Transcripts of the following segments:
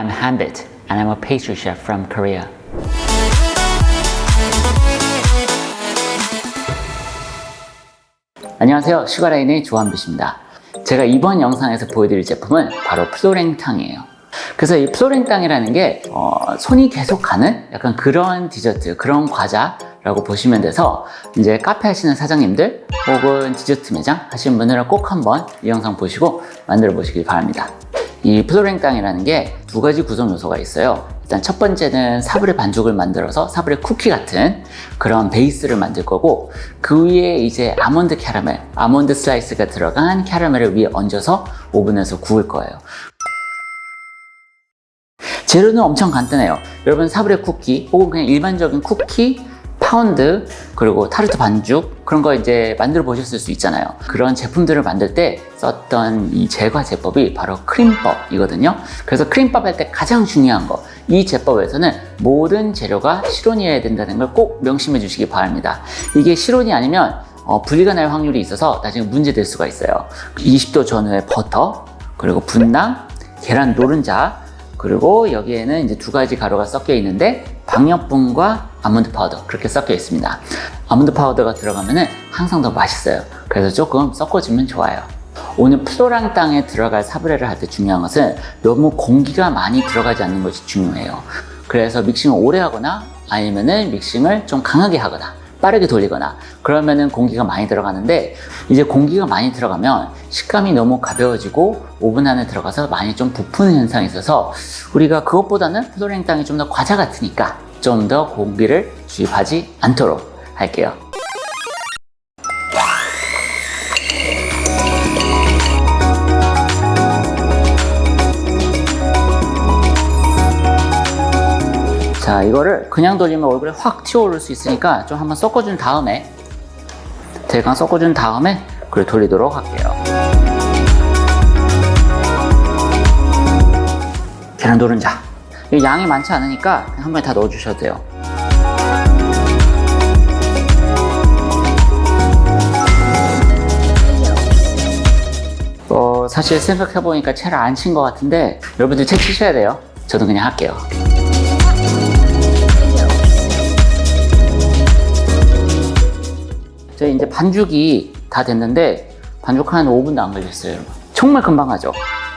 I'm Hanbit and I'm a pastry chef from Korea. 안녕하세요. 슈가레인의 조한빛입니다. 제가 이번 영상에서 보여드릴 제품은 바로 플로랭탕이에요. 그래서 이 플로랭탕이라는 게 손이 계속 가는 약간 그런 디저트, 그런 과자라고 보시면 돼서 이제 카페 하시는 사장님들 혹은 디저트 매장 하시는 분들은 꼭 한번 이 영상 보시고 만들어 보시길 바랍니다. 이 플로랭탕이라는 게 두 가지 구성 요소가 있어요. 일단 첫 번째는 사브레 반죽을 만들어서 사브레 쿠키 같은 그런 베이스를 만들 거고, 그 위에 이제 아몬드 캐러멜, 아몬드 슬라이스가 들어간 캐러멜을 위에 얹어서 오븐에서 구울 거예요. 재료는 엄청 간단해요. 여러분 사브레 쿠키 혹은 그냥 일반적인 쿠키, 파운드, 그리고 타르트 반죽 그런 거 이제 만들어 보셨을 수 있잖아요. 그런 제품들을 만들 때 썼던 이 제과 제법이 바로 크림법이거든요. 그래서 크림법 할 때 가장 중요한 거, 이 제법에서는 모든 재료가 실온이어야 된다는 걸 꼭 명심해 주시기 바랍니다. 이게 실온이 아니면 분리가 날 확률이 있어서 나중에 문제될 수가 있어요. 20도 전후의 버터, 그리고 분당, 계란 노른자, 그리고 여기에는 이제 두 가지 가루가 섞여 있는데 박력분과 아몬드 파우더 그렇게 섞여 있습니다. 아몬드 파우더가 들어가면은 항상 더 맛있어요. 그래서 조금 섞어주면 좋아요. 오늘 플로랑탕에 들어갈 사브레를 할 때 중요한 것은 너무 공기가 많이 들어가지 않는 것이 중요해요. 그래서 믹싱을 오래 하거나 아니면은 믹싱을 좀 강하게 하거나 빠르게 돌리거나 그러면은 공기가 많이 들어가는데, 이제 공기가 많이 들어가면 식감이 너무 가벼워지고 오븐 안에 들어가서 많이 좀 부푸는 현상이 있어서 우리가 그것보다는 플로랭탕이 좀 더 과자 같으니까 좀 더 공기를 주입하지 않도록 할게요. 자, 이거를 그냥 돌리면 얼굴에 확 튀어오를 수 있으니까 좀 한번 섞어준 다음에, 대강 섞어준 다음에 그걸 돌리도록 할게요. 계란 노른자 양이 많지 않으니까 한 번에 다 넣어주셔도 돼요. 사실 생각해보니까 채를 안 친 것 같은데 여러분들 채 치셔야 돼요. 저도 그냥 할게요. 이제 반죽이 다 됐는데 반죽하는 5분도 안 걸렸어요, 여러분. 정말 금방 하죠.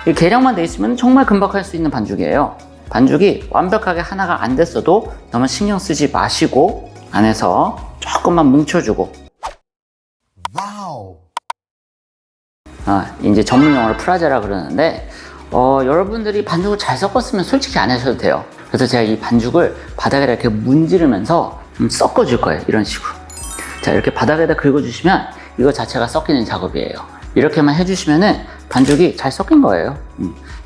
이 계량만 돼 있으면 정말 금방 할 수 있는 반죽이에요. 반죽이 완벽하게 하나가 안 됐어도 너무 신경 쓰지 마시고 안에서 조금만 뭉쳐주고. 와우. 이제 전문 용어로 프라제라 그러는데 여러분들이 반죽을 잘 섞었으면 솔직히 안 하셔도 돼요. 그래서 제가 이 반죽을 바닥에다 이렇게 문지르면서 섞어줄 거예요, 이런 식으로. 자, 이렇게 바닥에다 긁어주시면 이거 자체가 섞이는 작업이에요. 이렇게만 해주시면은 반죽이 잘 섞인 거예요.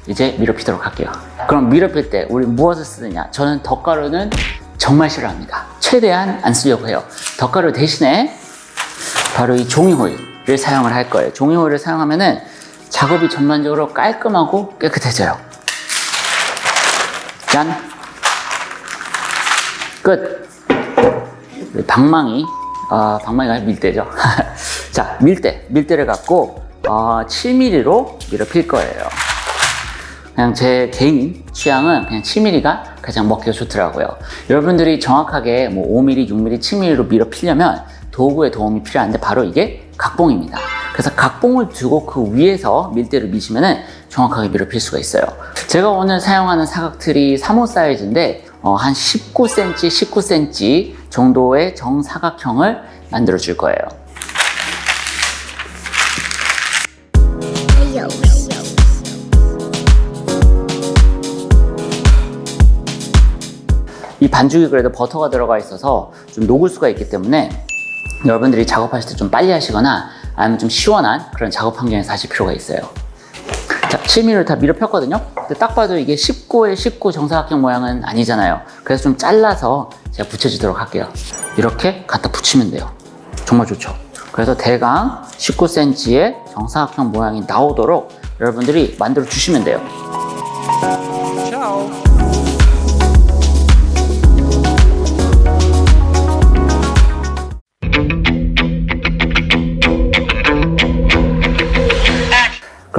이제 밀어피도록 할게요. 그럼 밀어필 때 우리 무엇을 쓰느냐? 저는 덧가루는 정말 싫어합니다. 최대한 안 쓰려고 해요. 덧가루 대신에 바로 이 종이 호일을 사용을 할 거예요. 종이 호일을 사용하면은 작업이 전반적으로 깔끔하고 깨끗해져요. 짠! 끝! 방망이가 밀대죠. 자, 밀대를 갖고 7mm로 밀어필 거예요. 그냥 제 개인 취향은 그냥 7mm가 가장 먹기가 좋더라고요. 여러분들이 정확하게 뭐 5mm, 6mm, 7mm로 밀어필려면 도구의 도움이 필요한데 바로 이게 각봉입니다. 그래서 각봉을 두고 그 위에서 밀대를 미시면은 정확하게 밀어필 수가 있어요. 제가 오늘 사용하는 사각틀이 3호 사이즈인데 한 19cm, 19cm 정도의 정사각형을 만들어 줄 거예요. 이 반죽이 그래도 버터가 들어가 있어서 좀 녹을 수가 있기 때문에 여러분들이 작업하실 때 좀 빨리 하시거나 아니면 좀 시원한 그런 작업 환경에서 하실 필요가 있어요. 자, 7mm를 다 밀어 폈거든요. 근데 딱 봐도 이게 19의 19 정사각형 모양은 아니잖아요. 그래서 좀 잘라서 제가 붙여주도록 할게요. 이렇게 갖다 붙이면 돼요. 정말 좋죠. 그래서 대강 19cm의 정사각형 모양이 나오도록 여러분들이 만들어 주시면 돼요.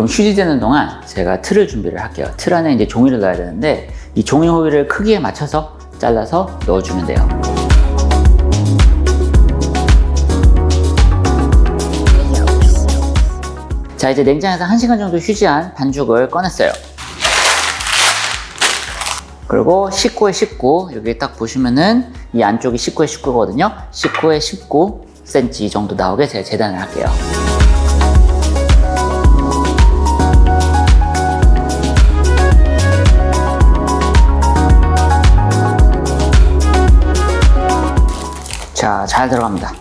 그럼 휴지되는 동안 제가 틀을 준비를 할게요. 틀 안에 이제 종이를 넣어야 되는데 이 종이 호일을 크기에 맞춰서 잘라서 넣어주면 돼요. 자, 이제 냉장에서 1시간 정도 휴지한 반죽을 꺼냈어요. 그리고 19에 19, 여기 딱 보시면은 이 안쪽이 19에 19거든요. 19에 19cm 정도 나오게 제가 재단을 할게요. 자, 잘 들어갑니다.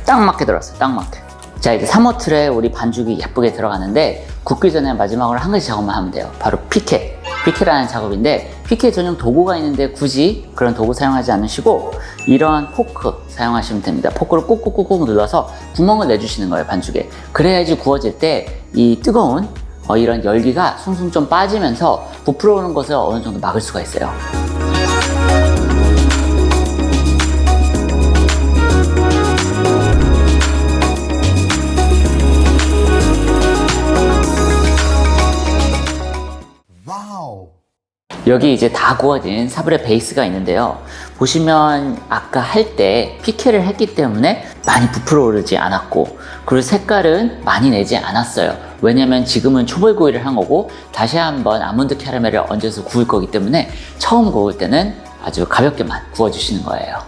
딱 맞게 들어갔어요. 딱 맞게. 자, 이제 3호 틀에 우리 반죽이 예쁘게 들어가는데 굽기 전에 마지막으로 한 가지 작업만 하면 돼요. 바로 피케. 피케라는 작업인데 피케 전용 도구가 있는데 굳이 그런 도구 사용하지 않으시고 이런 포크 사용하시면 됩니다. 포크를 꾹꾹꾹꾹 눌러서 구멍을 내주시는 거예요, 반죽에. 그래야지 구워질 때 이 뜨거운 이런 열기가 숭숭 좀 빠지면서 부풀어 오는 것을 어느 정도 막을 수가 있어요. 여기 이제 다 구워진 사브레 베이스가 있는데요. 보시면 아까 할 때 피케를 했기 때문에 많이 부풀어 오르지 않았고 그리고 색깔은 많이 내지 않았어요. 왜냐면 지금은 초벌구이를 한 거고 다시 한번 아몬드 캐러멜을 얹어서 구울 거기 때문에 처음 구울 때는 아주 가볍게만 구워주시는 거예요.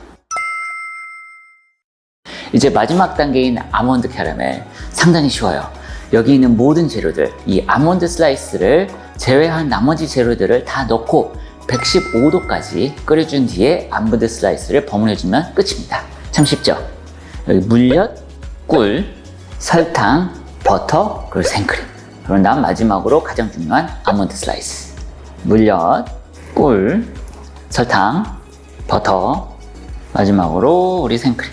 이제 마지막 단계인 아몬드 캐러멜 상당히 쉬워요. 여기 있는 모든 재료들, 이 아몬드 슬라이스를 제외한 나머지 재료들을 다 넣고 115도까지 끓여준 뒤에 아몬드 슬라이스를 버무려주면 끝입니다. 참 쉽죠? 여기 물엿, 꿀, 설탕, 버터, 그리고 생크림. 그리고 난 마지막으로 가장 중요한 아몬드 슬라이스. 물엿, 꿀, 설탕, 버터, 마지막으로 우리 생크림.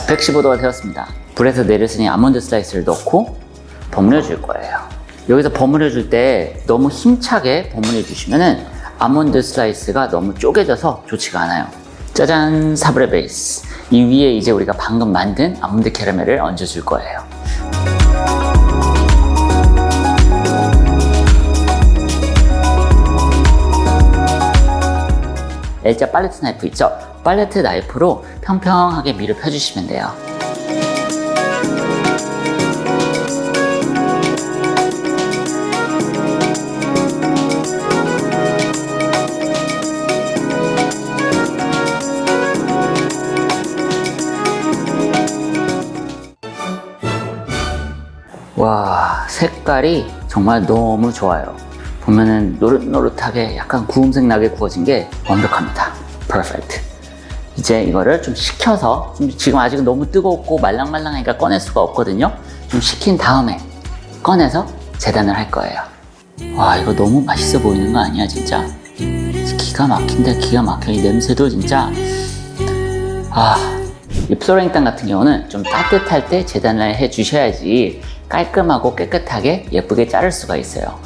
115도가 되었습니다. 불에서 내렸으니 아몬드 슬라이스를 넣고 버무려 줄 거예요. 여기서 버무려 줄 때 너무 힘차게 버무려 주시면은 아몬드 슬라이스가 너무 쪼개져서 좋지가 않아요. 짜잔, 사브레 베이스. 이 위에 이제 우리가 방금 만든 아몬드 캐러멜을 얹어 줄 거예요. L자 팔레트 나이프 있죠? 팔레트 나이프로 평평하게 밀을 펴주시면 돼요. 와, 색깔이 정말 너무 좋아요. 보면은 노릇노릇하게 약간 구움색 나게 구워진 게 완벽합니다. 퍼펙트. 이제 이거를 좀 식혀서, 지금 아직은 너무 뜨겁고 말랑말랑하니까 꺼낼 수가 없거든요. 좀 식힌 다음에 꺼내서 재단을 할 거예요. 와, 이거 너무 맛있어 보이는 거 아니야, 진짜? 기가 막힌다, 기가 막혀. 이 냄새도 진짜. 이 플로랭땅 같은 경우는 좀 따뜻할 때 재단을 해 주셔야지 깔끔하고 깨끗하게 예쁘게 자를 수가 있어요.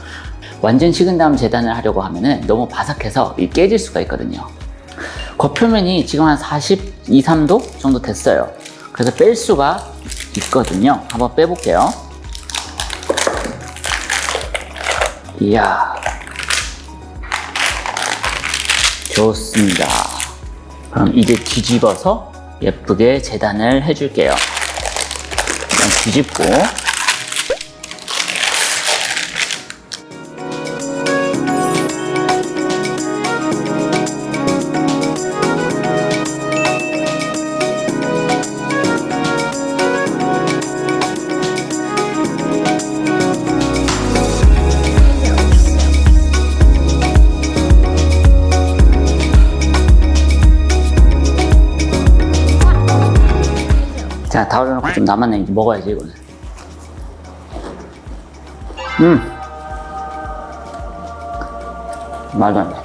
완전 식은 다음 재단을 하려고 하면은 너무 바삭해서 깨질 수가 있거든요. 겉표면이 지금 한 42, 3도 정도 됐어요. 그래서 뺄 수가 있거든요. 한번 빼볼게요. 이야, 좋습니다. 그럼 이제 뒤집어서 예쁘게 재단을 해줄게요. 일단 뒤집고 자, 다 올려놓고 좀 남았네. 이제 먹어야지, 이거는. 말도 안 돼.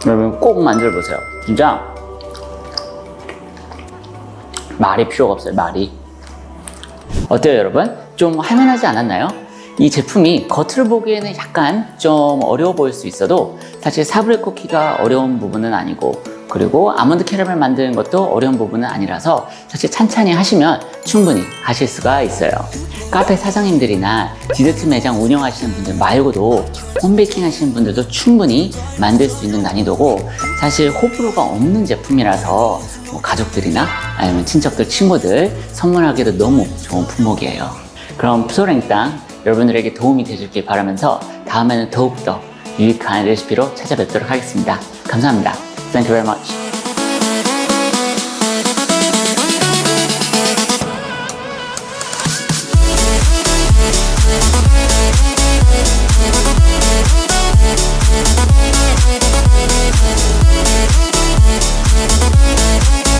여러분 꼭 만들어보세요. 진짜 말이 필요가 없어요. 말이. 어때요, 여러분? 좀 할만하지 않았나요? 이 제품이 겉으로 보기에는 약간 좀 어려워 보일 수 있어도 사실 사브레 쿠키가 어려운 부분은 아니고, 그리고 아몬드 캐러멜 만드는 것도 어려운 부분은 아니라서 사실 찬찬히 하시면 충분히 하실 수가 있어요. 카페 사장님들이나 디저트 매장 운영하시는 분들 말고도 홈베이킹 하시는 분들도 충분히 만들 수 있는 난이도고, 사실 호불호가 없는 제품이라서 뭐 가족들이나 아니면 친척들, 친구들 선물하기도 너무 좋은 품목이에요. 그럼 푸소랭땅 여러분들에게 도움이 되셨길 바라면서 다음에는 더욱더 유익한 레시피로 찾아뵙도록 하겠습니다. 감사합니다. Thank you very much.